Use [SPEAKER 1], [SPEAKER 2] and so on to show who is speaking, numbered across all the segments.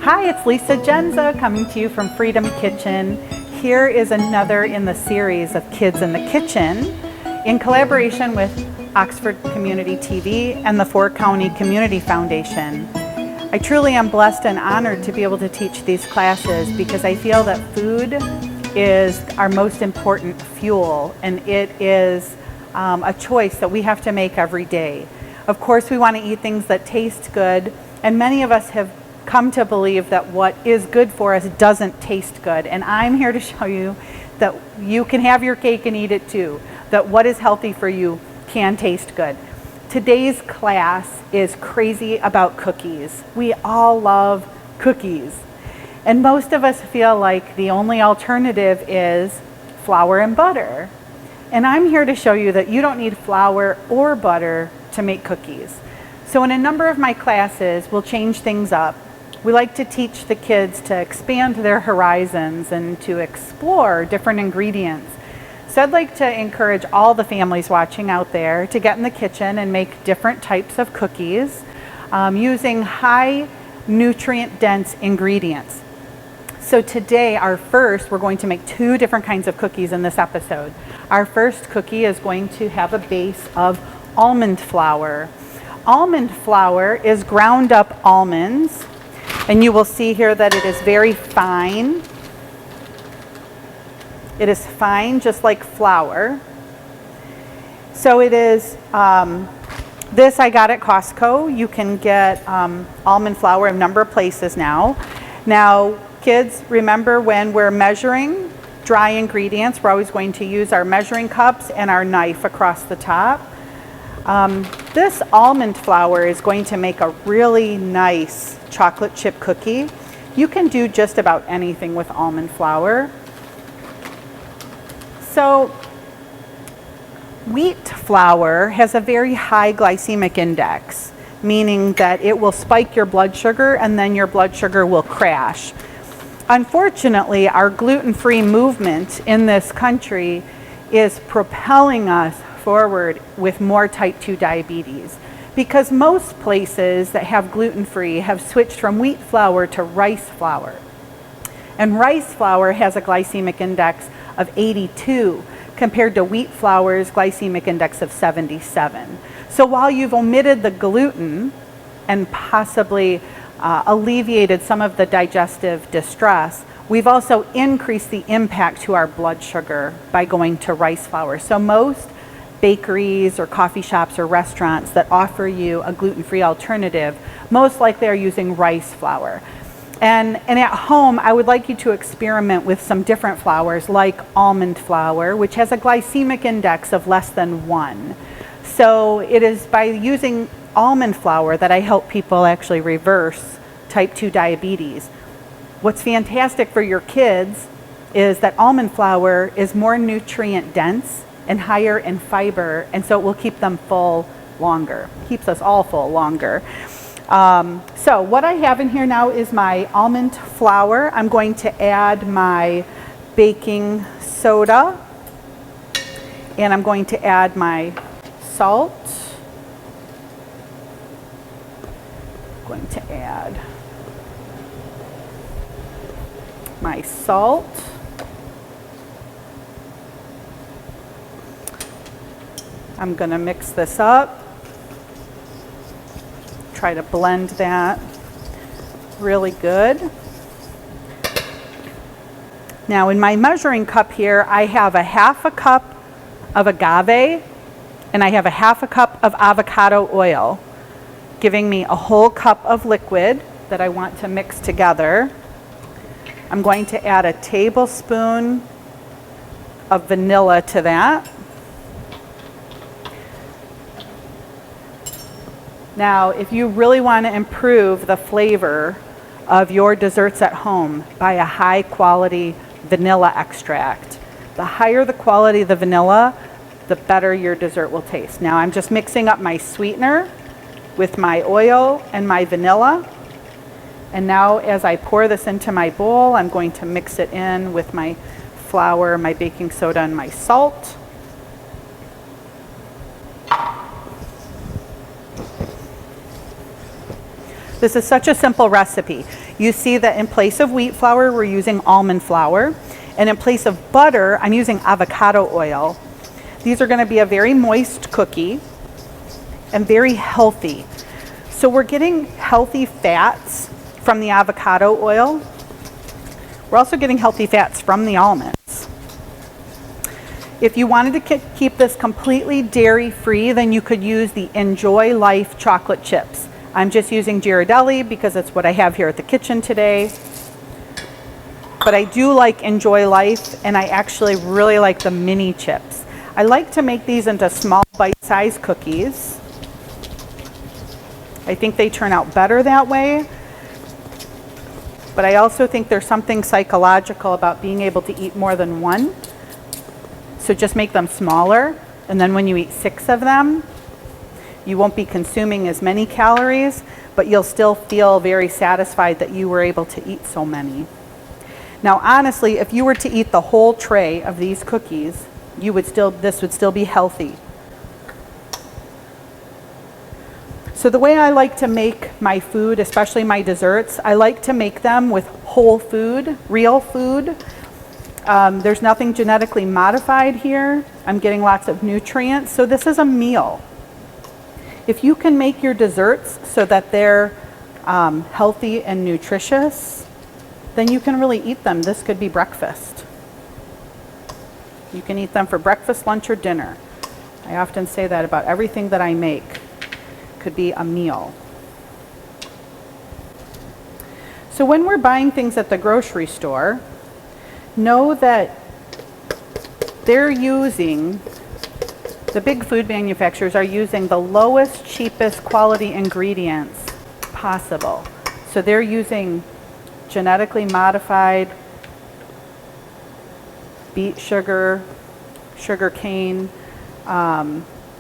[SPEAKER 1] Hi, it's Lisa Genza coming to you from Freedom Kitchen. Here is another in the series of Kids in the Kitchen in collaboration with Oxford Community TV and the Four County Community Foundation. I truly am blessed and honored to be able to teach these classes because I feel that food is our most important fuel, and it is a choice that we have to make every day. Of course, we want to eat things that taste good, and many of us have come to believe that what is good for us doesn't taste good. And I'm here to show you that you can have your cake and eat it too, that what is healthy for you can taste good. Today's class is crazy about cookies. We all love cookies. And most of us feel like the only alternative is flour and butter. And I'm here to show you that you don't need flour or butter to make cookies. So in a number of my classes, we'll change things up. We like to teach the kids to expand their horizons and to explore different ingredients. So I'd like to encourage all the families watching out there to get in the kitchen and make different types of cookies using high nutrient dense ingredients. So today, we're going to make two different kinds of cookies in this episode. Our first cookie is going to have a base of almond flour. Almond flour is ground up almonds. And you will see here that it is very fine. It is fine, just like flour. So it is, this I got at Costco. You can get almond flour in a number of places now. Now, kids, remember when we're measuring dry ingredients, we're always going to use our measuring cups and our knife across the top. This almond flour is going to make a really nice chocolate chip cookie. You can do just about anything with almond flour. So wheat flour has a very high glycemic index, meaning that it will spike your blood sugar and then your blood sugar will crash. Unfortunately, our gluten-free movement in this country is propelling us forward with more type 2 diabetes, because most places that have gluten-free have switched from wheat flour to rice flour. And rice flour has a glycemic index of 82 compared to wheat flour's glycemic index of 77. So while you've omitted the gluten and possibly alleviated some of the digestive distress, we've also increased the impact to our blood sugar by going to rice flour. So most bakeries or coffee shops or restaurants that offer you a gluten-free alternative, most likely are using rice flour. And at home, I would like you to experiment with some different flours like almond flour, which has a glycemic index of less than 1. So it is by using almond flour that I help people actually reverse type 2 diabetes. What's fantastic for your kids is that almond flour is more nutrient dense and higher in fiber, and so it will keep them full longer. Keeps us all full longer. So what I have in here now is my almond flour. I'm going to add my baking soda, and I'm going to add my salt. I'm going to add my salt. I'm going to mix this up, try to blend that really good. Now in my measuring cup here, I have a half a cup of agave and I have a half a cup of avocado oil, giving me a whole cup of liquid that I want to mix together. I'm going to add a tablespoon of vanilla to that. Now, if you really want to improve the flavor of your desserts at home, buy a high quality vanilla extract. The higher the quality of the vanilla, the better your dessert will taste. Now, I'm just mixing up my sweetener with my oil and my vanilla. And now as I pour this into my bowl, I'm going to mix it in with my flour, my baking soda, and my salt. This is such a simple recipe. You see that in place of wheat flour, we're using almond flour. And in place of butter, I'm using avocado oil. These are going to be a very moist cookie and very healthy. So we're getting healthy fats from the avocado oil. We're also getting healthy fats from the almonds. If you wanted to keep this completely dairy-free, then you could use the Enjoy Life chocolate chips. I'm just using Ghirardelli because it's what I have here at the kitchen today. But I do like Enjoy Life, and I actually really like the mini chips. I like to make these into small bite-sized cookies. I think they turn out better that way. But I also think there's something psychological about being able to eat more than one. So just make them smaller, and then when you eat 6 of them, you won't be consuming as many calories, but you'll still feel very satisfied that you were able to eat so many. Now honestly, if you were to eat the whole tray of these cookies, this would still be healthy. So the way I like to make my food, especially my desserts, I like to make them with whole food, real food. There's nothing genetically modified here. I'm getting lots of nutrients. So this is a meal. If you can make your desserts so that they're healthy and nutritious, then you can really eat them. This could be breakfast. You can eat them for breakfast, lunch, or dinner. I often say that about everything that I make. Could be a meal. So when we're buying things at the grocery store, know that they're using, the big food manufacturers are using the lowest, cheapest quality ingredients possible. So they're using genetically modified beet sugar, sugar cane,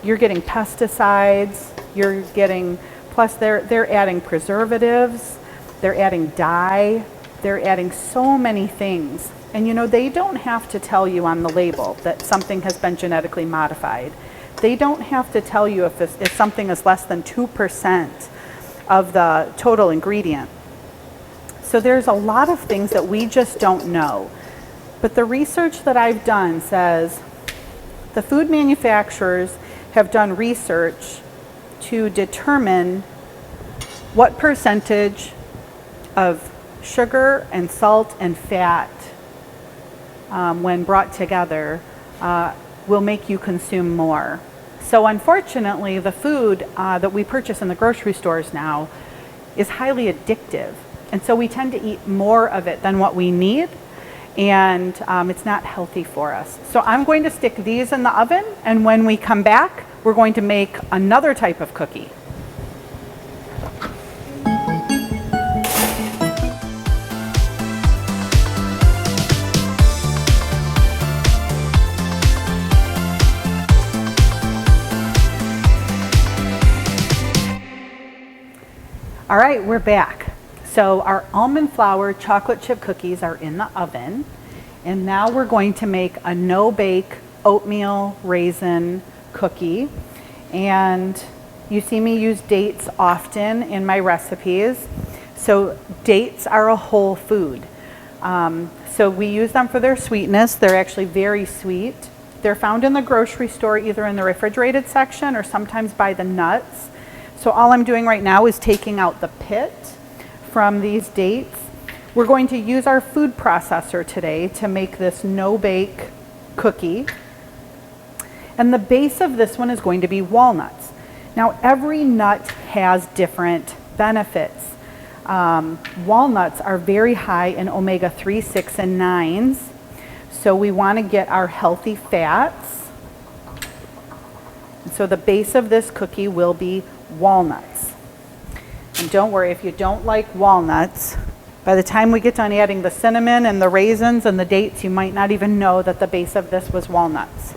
[SPEAKER 1] you're getting pesticides, you're getting, plus they're adding preservatives, they're adding dye, they're adding so many things. And you know, they don't have to tell you on the label that something has been genetically modified. They don't have to tell you if something is less than 2% of the total ingredient. So there's a lot of things that we just don't know. But the research that I've done says the food manufacturers have done research to determine what percentage of sugar and salt and fat when brought together will make you consume more. So unfortunately, the food that we purchase in the grocery stores now is highly addictive. And so we tend to eat more of it than what we need, and it's not healthy for us. So I'm going to stick these in the oven, and when we come back, we're going to make another type of cookie. All right, we're back. So our almond flour chocolate chip cookies are in the oven, and now we're going to make a no-bake oatmeal raisin cookie. And you see me use dates often in my recipes. So dates are a whole food. So we use them for their sweetness. They're actually very sweet. They're found in the grocery store, either in the refrigerated section or sometimes by the nuts. So all I'm doing right now is taking out the pit from these dates. We're going to use our food processor today to make this no-bake cookie. And the base of this one is going to be walnuts. Now every nut has different benefits. Walnuts are very high in omega-3, 6, and 9s. So we want to get our healthy fats. And so the base of this cookie will be walnuts. And don't worry, if you don't like walnuts, by the time we get done adding the cinnamon and the raisins and the dates, you might not even know that the base of this was walnuts.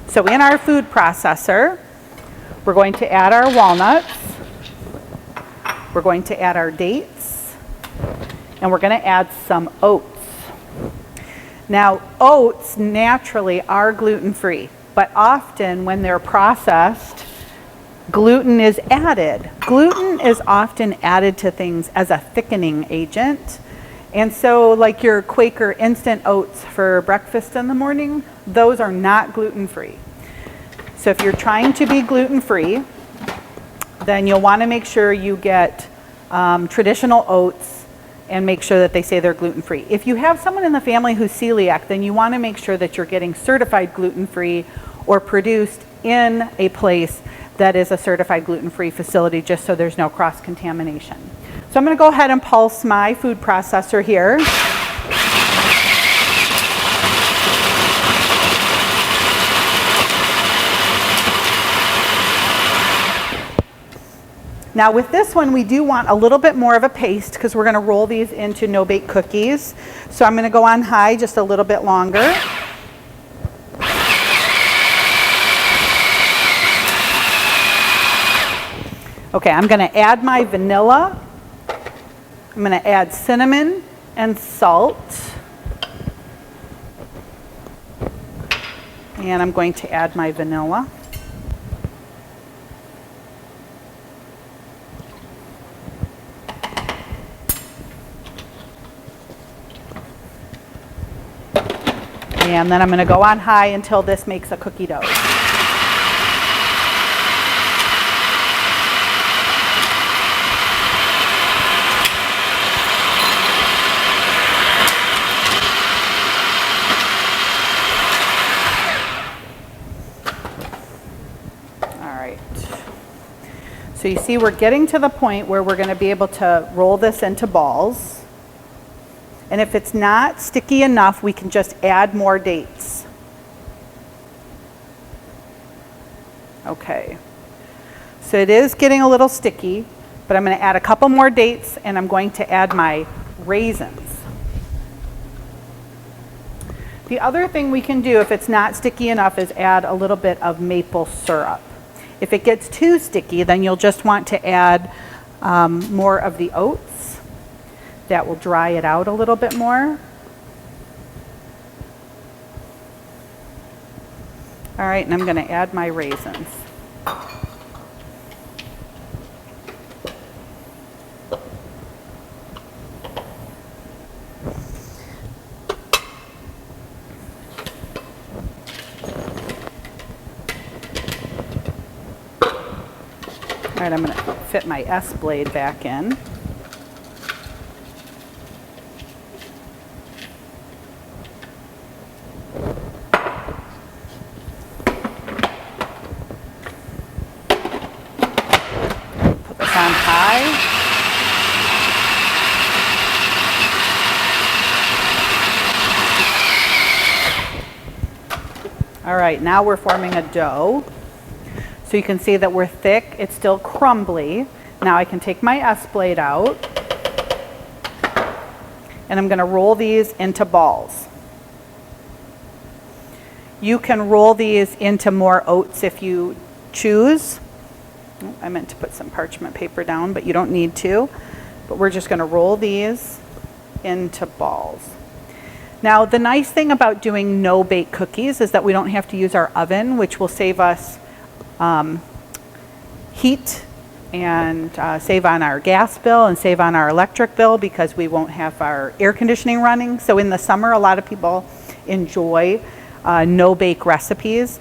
[SPEAKER 1] So in our food processor, we're going to add our walnuts, we're going to add our dates, and we're going to add some oats. Now, oats naturally are gluten-free, but often when they're processed, gluten is added. Gluten is often added to things as a thickening agent. And so like your Quaker instant oats for breakfast in the morning, those are not gluten-free. So if you're trying to be gluten-free, then you'll want to make sure you get traditional oats and make sure that they say they're gluten-free. If you have someone in the family who's celiac, then you want to make sure that you're getting certified gluten-free or produced in a place that is a certified gluten-free facility, just so there's no cross-contamination. So I'm going to go ahead and pulse my food processor here. Now with this one, we do want a little bit more of a paste because we're going to roll these into no-bake cookies. So I'm going to go on high just a little bit longer. Okay, I'm going to add my vanilla. I'm going to add cinnamon and salt. And I'm going to add my vanilla. And then I'm going to go on high until this makes a cookie dough. So you see we're getting to the point where we're going to be able to roll this into balls. And if it's not sticky enough, we can just add more dates. Okay. So it is getting a little sticky, but I'm going to add a couple more dates and I'm going to add my raisins. The other thing we can do if it's not sticky enough is add a little bit of maple syrup. If it gets too sticky, then you'll just want to add more of the oats. That will dry it out a little bit more. All right, and I'm going to add my raisins. All right, I'm going to fit my S blade back in. Put this on high. All right, now we're forming a dough. So you can see that we're thick, it's still crumbly. Now I can take my S blade out and I'm going to roll these into balls. You can roll these into more oats if you choose. Oh, I meant to put some parchment paper down, but you don't need to. But we're just going to roll these into balls. Now the nice thing about doing no-bake cookies is that we don't have to use our oven, which will save us heat and save on our gas bill and save on our electric bill because we won't have our air conditioning running. So in the summer, a lot of people enjoy no-bake recipes.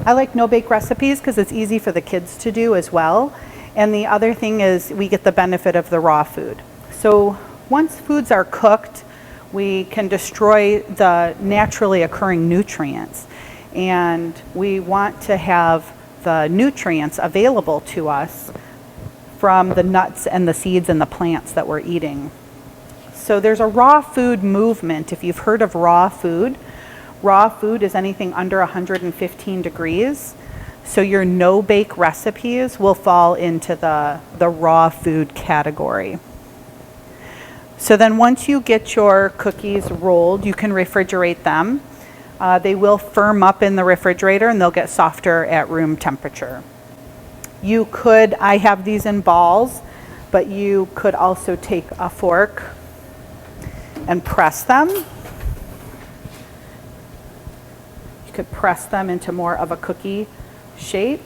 [SPEAKER 1] I like no-bake recipes because it's easy for the kids to do as well. And the other thing is we get the benefit of the raw food. So once foods are cooked, we can destroy the naturally occurring nutrients. And we want to have the nutrients available to us from the nuts and the seeds and the plants that we're eating. So there's a raw food movement. If you've heard of raw food is anything under 115 degrees. So your no-bake recipes will fall into the raw food category. So then once you get your cookies rolled, you can refrigerate them. They will firm up in the refrigerator and they'll get softer at room temperature. You could, I have these in balls, but you could also take a fork and press them. You could press them into more of a cookie shape.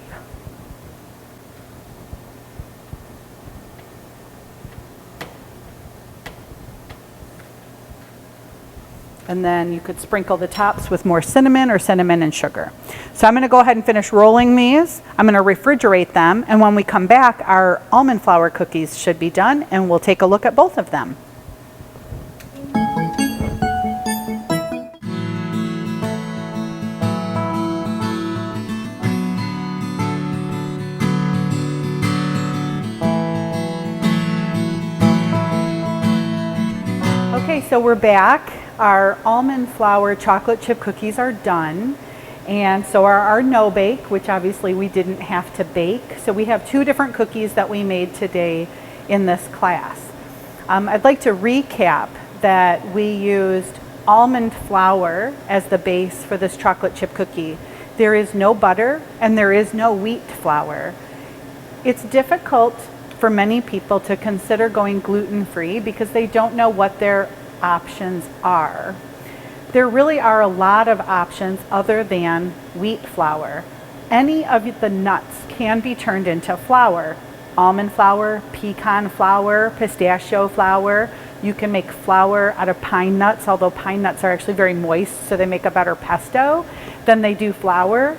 [SPEAKER 1] And then you could sprinkle the tops with more cinnamon or cinnamon and sugar. So I'm going to go ahead and finish rolling these. I'm going to refrigerate them, and when we come back, our almond flour cookies should be done, and we'll take a look at both of them. Okay, so we're back. Our almond flour chocolate chip cookies are done, and so are our no bake, which obviously we didn't have to bake. So we have two different cookies that we made today in this class. I'd like to recap that we used almond flour as the base for this chocolate chip cookie. There is no butter and there is no wheat flour. It's difficult for many people to consider going gluten-free because they don't know what their options are. There really are a lot of options other than wheat flour. Any of the nuts can be turned into flour. Almond flour, pecan flour, pistachio flour. You can make flour out of pine nuts, although pine nuts are actually very moist, so they make a better pesto than they do flour.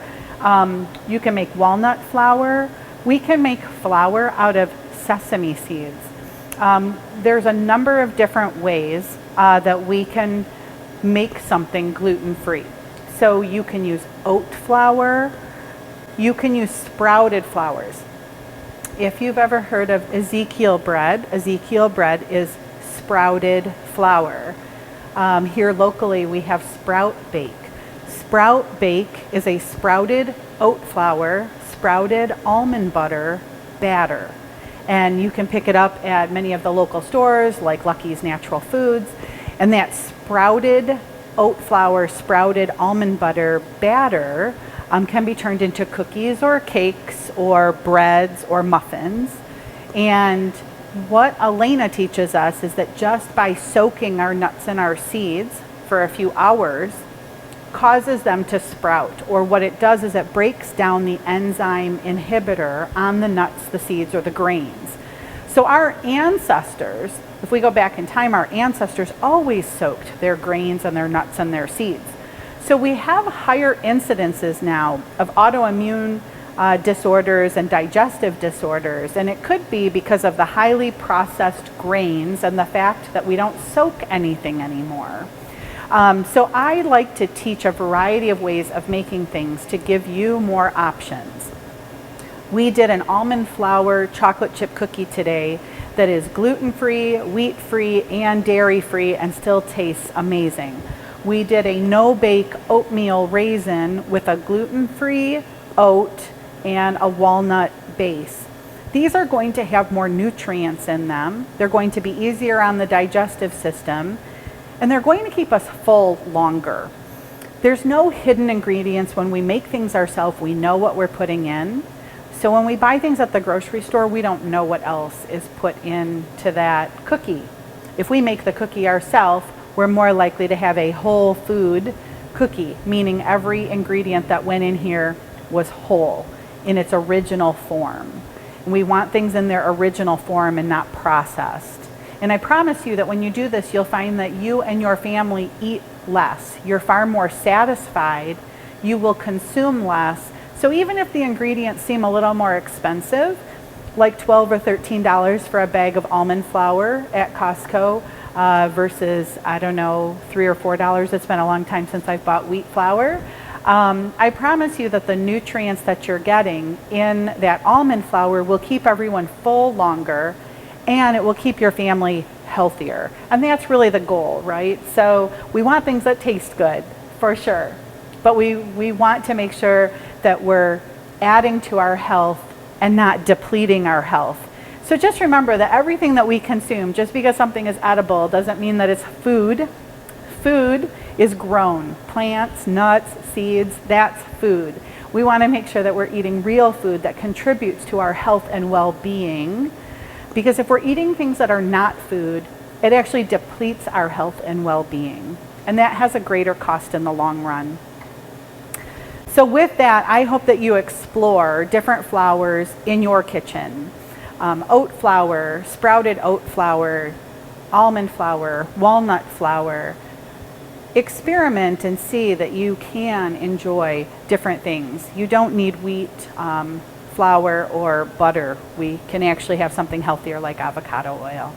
[SPEAKER 1] You can make walnut flour. We can make flour out of sesame seeds. There's a number of different ways that we can make something gluten-free. So you can use oat flour, you can use sprouted flours. If you've ever heard of Ezekiel Bread is sprouted flour. Here locally we have Sprout Bake. Sprout Bake is a sprouted oat flour, sprouted almond butter batter. And you can pick it up at many of the local stores like Lucky's Natural Foods. And that sprouted oat flour, sprouted almond butter batter can be turned into cookies or cakes or breads or muffins. And what Elena teaches us is that just by soaking our nuts and our seeds for a few hours causes them to sprout, or what it does is it breaks down the enzyme inhibitor on the nuts, the seeds, or the grains. So our ancestors, if we go back in time, our ancestors always soaked their grains and their nuts and their seeds. So we have higher incidences now of autoimmune disorders and digestive disorders, and it could be because of the highly processed grains and the fact that we don't soak anything anymore. So I like to teach a variety of ways of making things to give you more options. We did an almond flour chocolate chip cookie today that is gluten-free, wheat-free, and dairy-free and still tastes amazing. We did a no-bake oatmeal raisin with a gluten-free oat and a walnut base. These are going to have more nutrients in them. They're going to be easier on the digestive system, and they're going to keep us full longer. There's no hidden ingredients. When we make things ourselves, we know what we're putting in. So when we buy things at the grocery store, we don't know what else is put into that cookie. If we make the cookie ourselves, we're more likely to have a whole food cookie, meaning every ingredient that went in here was whole in its original form. And we want things in their original form and not processed. And I promise you that when you do this, you'll find that you and your family eat less. You're far more satisfied. You will consume less. So even if the ingredients seem a little more expensive, like $12 or $13 for a bag of almond flour at Costco versus, I don't know, $3 or $4. It's been a long time since I've bought wheat flour. I promise you that the nutrients that you're getting in that almond flour will keep everyone full longer, and it will keep your family healthier. And that's really the goal, right? So we want things that taste good, for sure. But we want to make sure that we're adding to our health and not depleting our health. So just remember that everything that we consume, just because something is edible, doesn't mean that it's food. Food is grown. Plants, nuts, seeds, that's food. We want to make sure that we're eating real food that contributes to our health and well-being. Because if we're eating things that are not food, it actually depletes our health and well-being. And that has a greater cost in the long run. So with that, I hope that you explore different flours in your kitchen. Oat flour, sprouted oat flour, almond flour, walnut flour, experiment and see that you can enjoy different things. You don't need wheat, flour, or butter. We can actually have something healthier like avocado oil.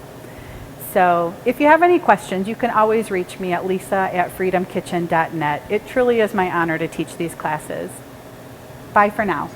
[SPEAKER 1] So if you have any questions, you can always reach me at lisa@freedomkitchen.net. It truly is my honor to teach these classes. Bye for now.